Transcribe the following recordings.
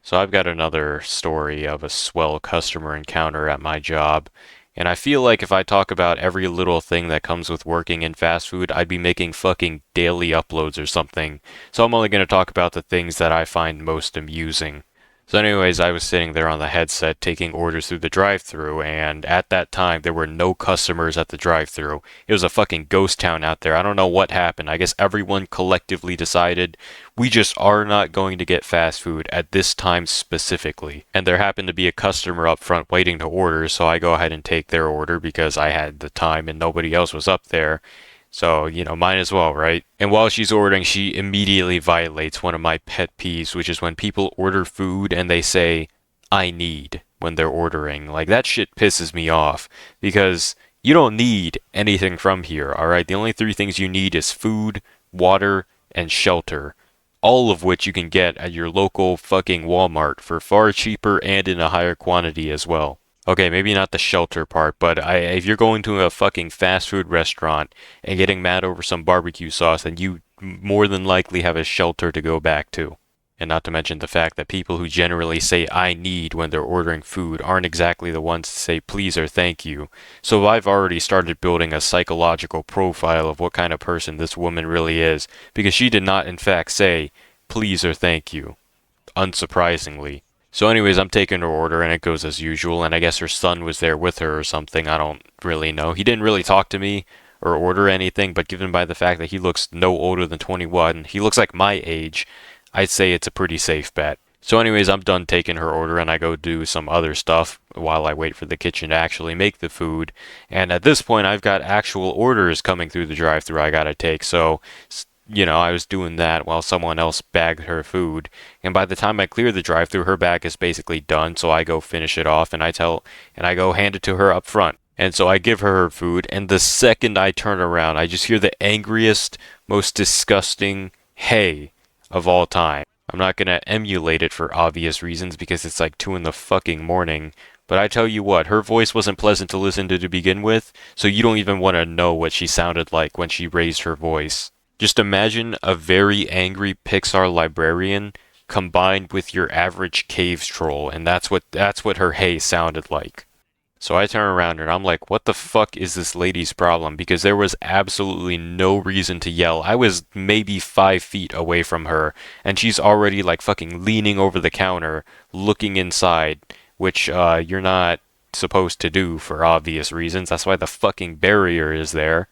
So I've got another story of a swell customer encounter at my job, and I feel like if I talk about every little thing that comes with working in fast food, I'd be making fucking daily uploads or something. So I'm only going to talk about the things that I find most amusing. So anyways, I was sitting there on the headset taking orders through the drive-thru, and at that time there were no customers at the drive-thru. It was a fucking ghost town out there. I don't know what happened. I guess everyone collectively decided we just are not going to get fast food at this time specifically. And there happened to be a customer up front waiting to order, so I go ahead and take their order because I had the time and nobody else was up there. So, might as well, right? And while she's ordering, she immediately violates one of my pet peeves, which is when people order food and they say, I need, when they're ordering. Like, that shit pisses me off because you don't need anything from here, alright? The only three things you need is food, water, and shelter. All of which you can get at your local fucking Walmart for far cheaper and in a higher quantity as well. Okay, maybe not the shelter part, but if you're going to a fucking fast food restaurant and getting mad over some barbecue sauce, then you more than likely have a shelter to go back to. And not to mention the fact that people who generally say I need when they're ordering food aren't exactly the ones to say please or thank you. So I've already started building a psychological profile of what kind of person this woman really is, because she did not in fact say please or thank you, unsurprisingly. So anyways, I'm taking her order and it goes as usual, and I guess her son was there with her or something, I don't really know. He didn't really talk to me or order anything, but given by the fact that he looks no older than 21, he looks like my age, I'd say it's a pretty safe bet. So anyways, I'm done taking her order and I go do some other stuff while I wait for the kitchen to actually make the food. And at this point, I've got actual orders coming through the drive-thru I gotta take, so I was doing that while someone else bagged her food. And by the time I clear the drive-thru, her bag is basically done, so I go finish it off and I go hand it to her up front. And so I give her her food, and the second I turn around, I just hear the angriest, most disgusting hey of all time. I'm not gonna emulate it for obvious reasons because it's like 2 in the fucking morning. But I tell you what, her voice wasn't pleasant to listen to begin with, so you don't even want to know what she sounded like when she raised her voice. Just imagine a very angry Pixar librarian combined with your average caves troll, and that's what her hey sounded like. So I turn around and I'm like, what the fuck is this lady's problem? Because there was absolutely no reason to yell. I was maybe 5 feet away from her, and she's already like fucking leaning over the counter, looking inside, which you're not supposed to do for obvious reasons. That's why the fucking barrier is there.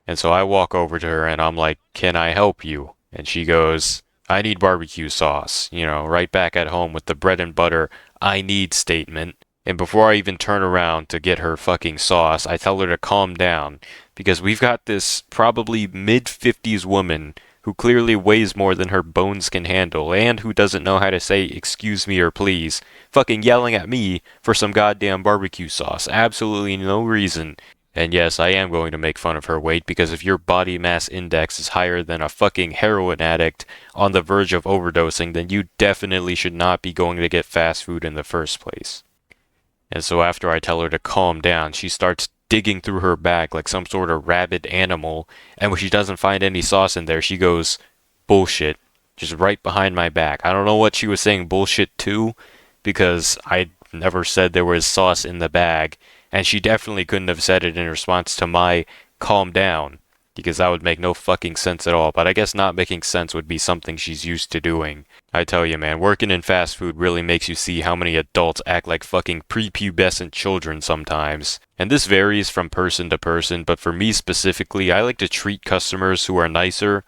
And so I walk over to her and I'm like, can I help you? And she goes, I need barbecue sauce. Right back at home with the bread and butter, I need statement. And before I even turn around to get her fucking sauce, I tell her to calm down. Because we've got this probably mid-50s woman who clearly weighs more than her bones can handle and who doesn't know how to say excuse me or please, fucking yelling at me for some goddamn barbecue sauce. Absolutely no reason. And yes, I am going to make fun of her weight because if your body mass index is higher than a fucking heroin addict on the verge of overdosing, then you definitely should not be going to get fast food in the first place. And so after I tell her to calm down, she starts digging through her bag like some sort of rabid animal, and when she doesn't find any sauce in there, she goes, bullshit, just right behind my back. I don't know what she was saying bullshit to, because I never said there was sauce in the bag, and she definitely couldn't have said it in response to my calm down, because that would make no fucking sense at all. But I guess not making sense would be something she's used to doing. I tell you, man, working in fast food really makes you see how many adults act like fucking prepubescent children sometimes. And this varies from person to person, but for me specifically, I like to treat customers who are nicer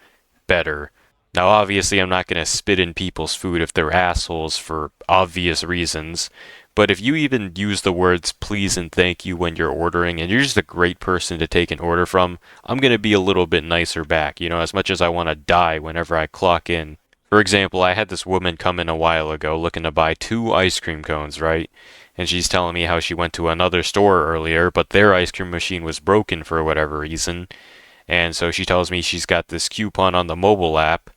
better. Now, obviously, I'm not going to spit in people's food if they're assholes for obvious reasons, but if you even use the words please and thank you when you're ordering and you're just a great person to take an order from, I'm going to be a little bit nicer back, as much as I want to die whenever I clock in. For example, I had this woman come in a while ago looking to buy 2 ice cream cones, right? And she's telling me how she went to another store earlier, but their ice cream machine was broken for whatever reason. And so she tells me she's got this coupon on the mobile app,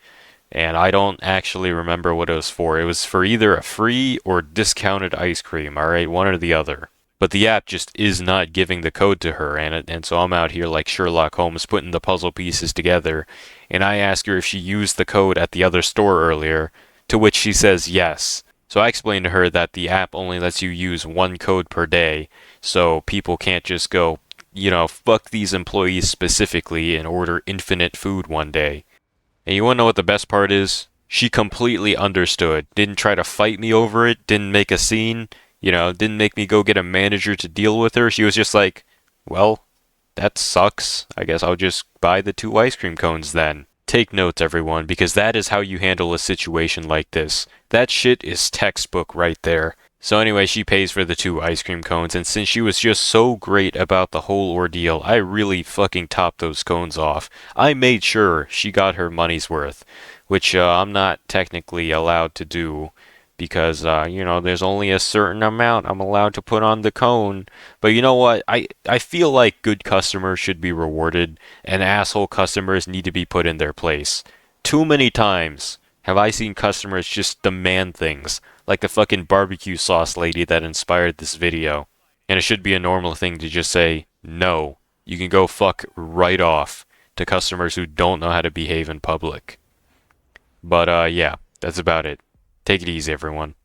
and I don't actually remember what it was for. It was for either a free or discounted ice cream, alright? One or the other. But the app just is not giving the code to her, and so I'm out here like Sherlock Holmes putting the puzzle pieces together, and I ask her if she used the code at the other store earlier, to which she says yes. So I explained to her that the app only lets you use one code per day, so people can't just go, fuck these employees specifically and order infinite food one day. And you wanna know what the best part is? She completely understood. Didn't try to fight me over it, didn't make a scene, didn't make me go get a manager to deal with her. She was just like, well, that sucks. I guess I'll just buy the 2 ice cream cones then. Take notes, everyone, because that is how you handle a situation like this. That shit is textbook right there. So anyway, she pays for the 2 ice cream cones, and since she was just so great about the whole ordeal, I really fucking topped those cones off. I made sure she got her money's worth, which I'm not technically allowed to do because, there's only a certain amount I'm allowed to put on the cone. But you know what? I feel like good customers should be rewarded, and asshole customers need to be put in their place. Too many times have I seen customers just demand things, like the fucking barbecue sauce lady that inspired this video. And it should be a normal thing to just say, no, you can go fuck right off to customers who don't know how to behave in public. But yeah, that's about it. Take it easy, everyone.